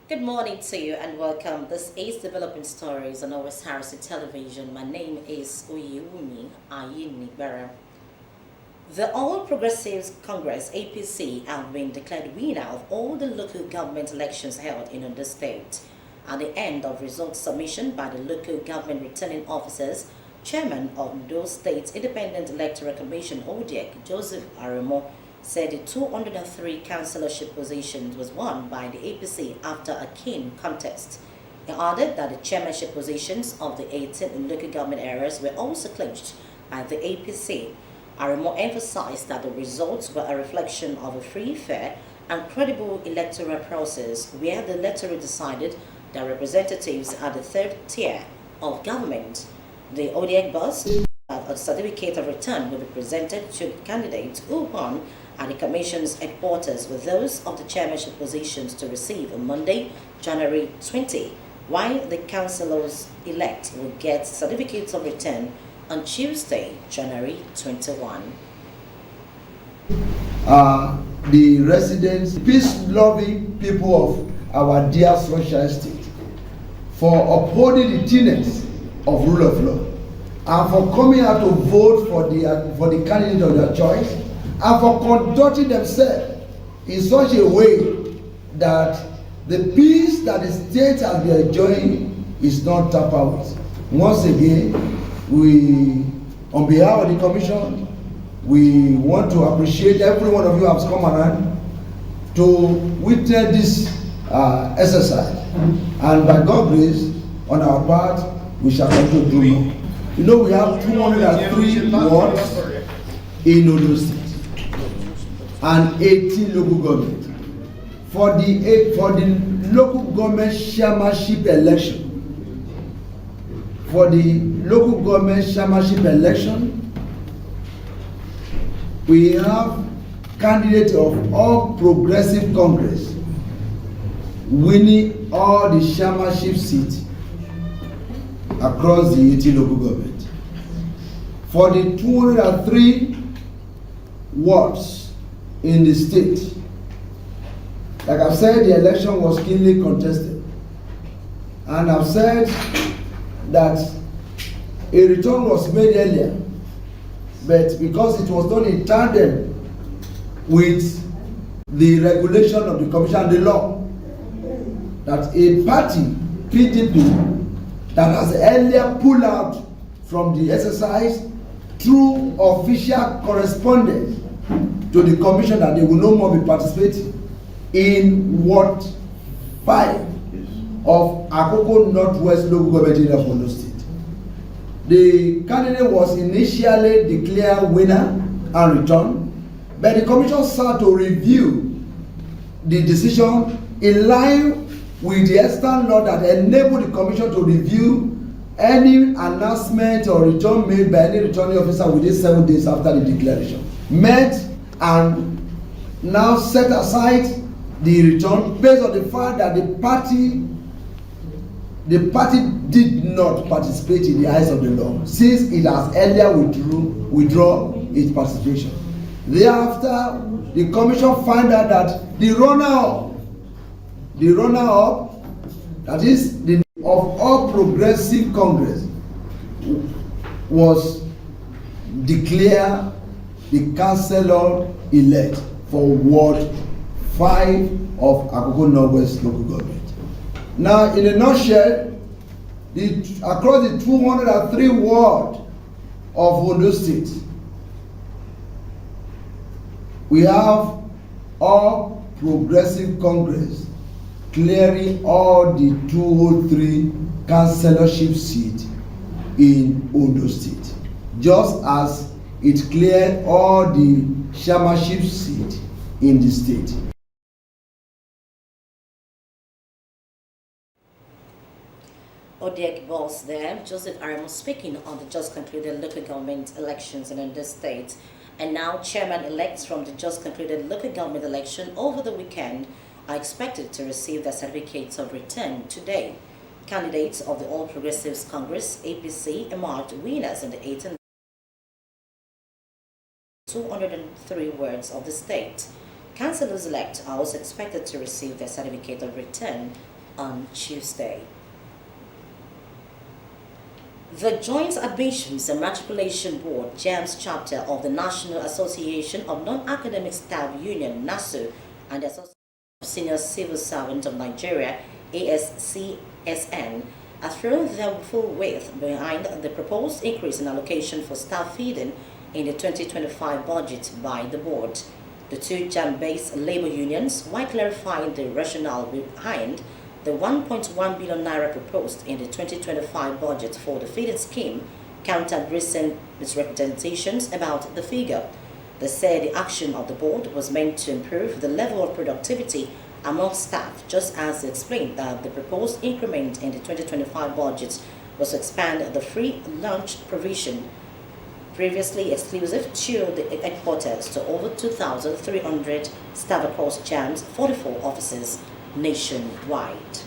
Good morning to you and welcome. This is Developing Stories on Osrc television. My name is Oyewumi Ayinibera. The All Progressives Congress (APC) have been declared winner of all the local government elections held in Ondo State. At the end of results submission by the local government returning officers, Chairman of Ondo State Independent Electoral Commission (ODEC), Joseph Aremo, said the 203 councillorship positions was won by the APC after a keen contest. He added that the chairmanship positions of the 18 local government areas were also clinched by the APC. Aremo emphasized that the results were a reflection of a free, fair, and credible electoral process where the electorate decided their representatives at the third tier of government. The ODEC boast that a certificate of return will be presented to candidates who won at the Commission's headquarters, with those of the chairmanship positions to receive on Monday, January 20, while the councillors-elect will get certificates of return on Tuesday, January 21. The residents, peace-loving people of our dear Sunshine State, for upholding the tenets of rule of law, and for coming out to vote for the candidate of their choice, and for conducting themselves in such a way that the peace that the state has been enjoying is not tampered with. Once again, we, on behalf of the commission, we want to appreciate every one of you who has come around to witness this exercise. And by God's grace, on our part, we shall continue to do more. You know, we have 203 wards in Ondo State and 18 local government. For the local government chairmanship election, we have candidates of All Progressive Congress winning all the chairmanship seats across the 18 local government. For the 203 wards in the state, like I've said, the election was keenly contested, and I've said that a return was made earlier, but because it was done in tandem with the regulation of the commission and the law, that a party, PDP, that has earlier pulled out from the exercise through official correspondence to the commission that they will no more be participating in Ward 5 of Akoko Northwest Local Government Area of Ondo State. The candidate was initially declared winner and returned, but the commission sought to review the decision in line with the extant law that enabled the commission to review any announcement or return made by any returning officer within 7 days after the declaration. Met and now set aside the return based on the fact that the party did not participate in the eyes of the law, since it has earlier withdrawn its participation. Thereafter, the commission found out that the runner-up, that is the of All Progressive Congress, was declared the councillor-elect for Ward 5 of Akoko Northwest Local Government. Now, in a nutshell, across the 203 wards of Ondo State, we have All Progressive Congress clearing all the 203 councillorship seats in Ondo State, just as it cleared all the chairmanship seats in the state. ODEC boss there, Joseph Aremo, speaking on the just concluded local government elections in the state. And now chairman-elects from the just concluded local government election over the weekend are expected to receive their certificates of return today. Candidates of the All Progressives Congress (APC) emerged winners in the 18 203 wards of the state. Councillors-elect are also expected to receive their certificate of return on Tuesday. The Joint Admissions and Matriculation Board, JAMS chapter of the National Association of Non-Academic Staff Union, NASU, and the Association of Senior Civil Servants of Nigeria, ASCSN, have thrown their full weight behind the proposed increase in allocation for staff feeding in the 2025 budget by the board. The two JAM-based labor unions, while clarifying the rationale behind the 1.1 billion naira proposed in the 2025 budget for the feeding scheme, countered recent misrepresentations about the figure. They said the action of the board was meant to improve the level of productivity among staff, just as they explained that the proposed increment in the 2025 budget was to expand the free lunch provision, previously exclusive to the headquarters, to over 2,300 staff across JAM's 44 offices nationwide.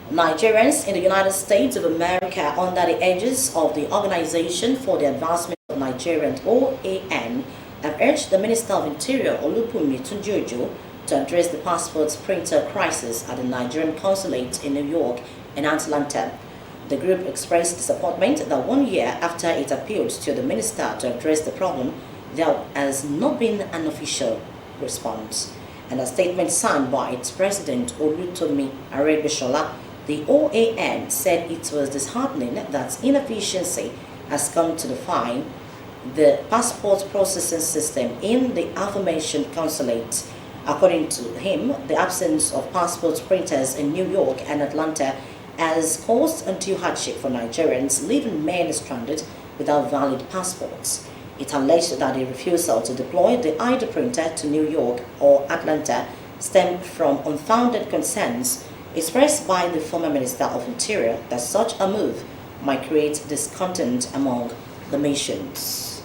Nigerians in the United States of America, under the aegis of the Organization for the Advancement of Nigeria, OAN, have urged the Minister of Interior, Olubunmi Tunjojo, to address the passport printer crisis at the Nigerian consulate in New York and Atlanta. The group expressed disappointment that 1 year after it appealed to the minister to address the problem, there has not been an official response. In a statement signed by its president, Olutomi Aregbesola, the OAN said it was disheartening that inefficiency has come to define the passport processing system in the aforementioned consulate. According to him, the absence of passport printers in New York and Atlanta has caused undue hardship for Nigerians, leaving many stranded without valid passports. It alleged that the refusal to deploy the ID printer to New York or Atlanta stemmed from unfounded concerns expressed by the former Minister of Interior that such a move might create discontent among the nations.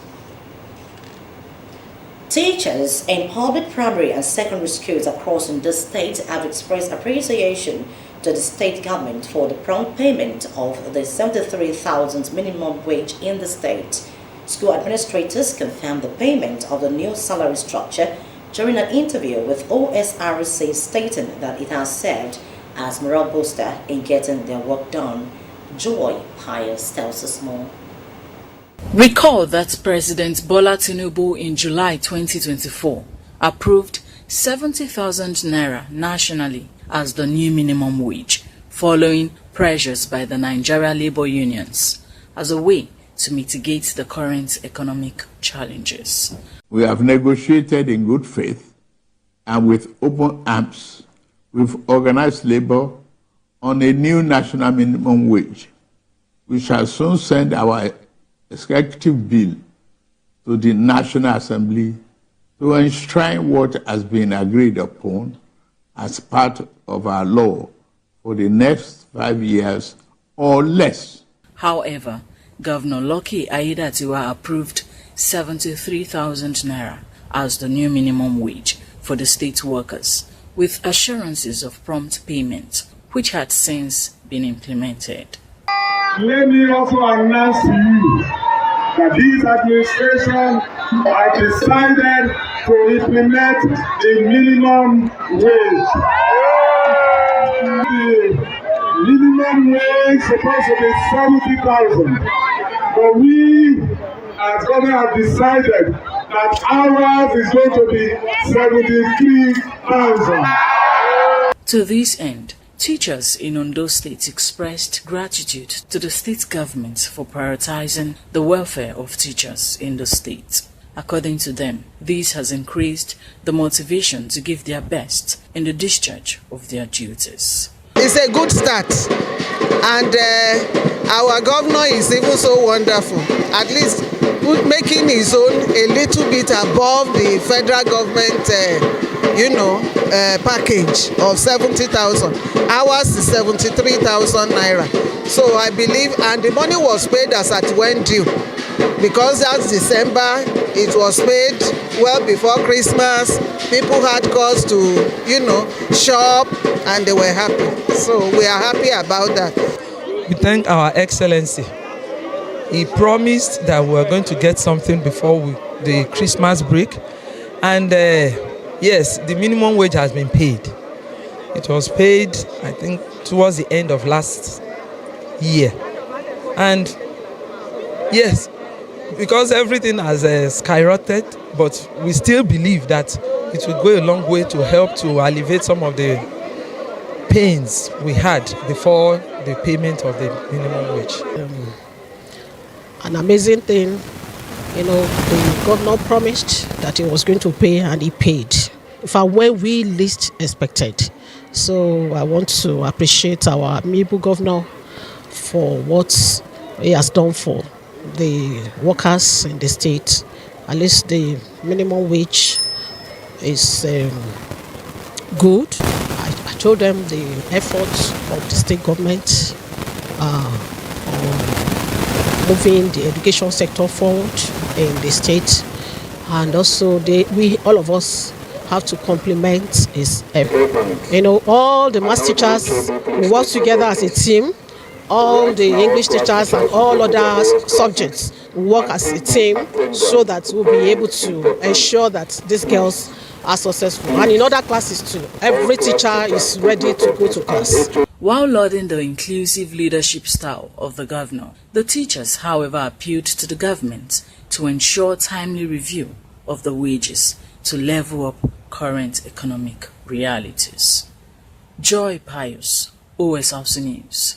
Teachers in public primary and secondary schools across the state have expressed appreciation to the state government for the prompt payment of the 73,000 minimum wage in the state. School administrators confirmed the payment of the new salary structure during an interview with Osrc, stating that it has served as morale booster in getting their work done. Joy Pius tells us more. Recall that President Bola Tinubu in July 2024 approved 70,000 naira nationally as the new minimum wage, following pressures by the Nigeria labor unions as a way to mitigate the current economic challenges. We have negotiated in good faith and with open arms with organized labor on a new national minimum wage. We shall soon send our executive bill to the National Assembly to enshrine what has been agreed upon as part of our law for the next 5 years or less. However, Governor Lucky Aiyedatiwa approved 73,000 naira as the new minimum wage for the state workers, with assurances of prompt payment, which had since been implemented. Let me also announce to you that this administration has decided to implement a minimum wage. The minimum wage is supposed to be 70,000, but we as government have decided that ours is going to be 73,000. To this end, teachers in Ondo State expressed gratitude to the state government for prioritizing the welfare of teachers in the state. According to them, this has increased the motivation to give their best in the discharge of their duties. It's a good start, and our governor is even so wonderful, at least making his own a little bit above the federal government package of 70,000. Ours is 73,000 naira. So I believe, and the money was paid as at when due, because that's December. It was paid well before Christmas. People had cause to shop, and they were happy. So we are happy about that. We thank our Excellency. He promised that we are going to get something before the Christmas break, and yes, the minimum wage has been paid. It was paid, I think, towards the end of last year. And yes, because everything has skyrocketed, but we still believe that it will go a long way to help to alleviate some of the pains we had before the payment of the minimum wage. An amazing thing, the governor promised that he was going to pay, and he paid. In fact, when we least expected. So I want to appreciate our amiable governor for what he has done for the workers in the state. At least the minimum wage is good. I told them the efforts of the state government on moving the education sector forward in the state, and also all of us have to compliment his effort. All the maths teachers, we work together as a team. All the English teachers and all other subjects work as a team so that we'll be able to ensure that these girls are successful. And in other classes too, every teacher is ready to go to class. While lauding the inclusive leadership style of the governor, the teachers, however, appealed to the government to ensure timely review of the wages to level up current economic realities. Joy Pius, Osrc News.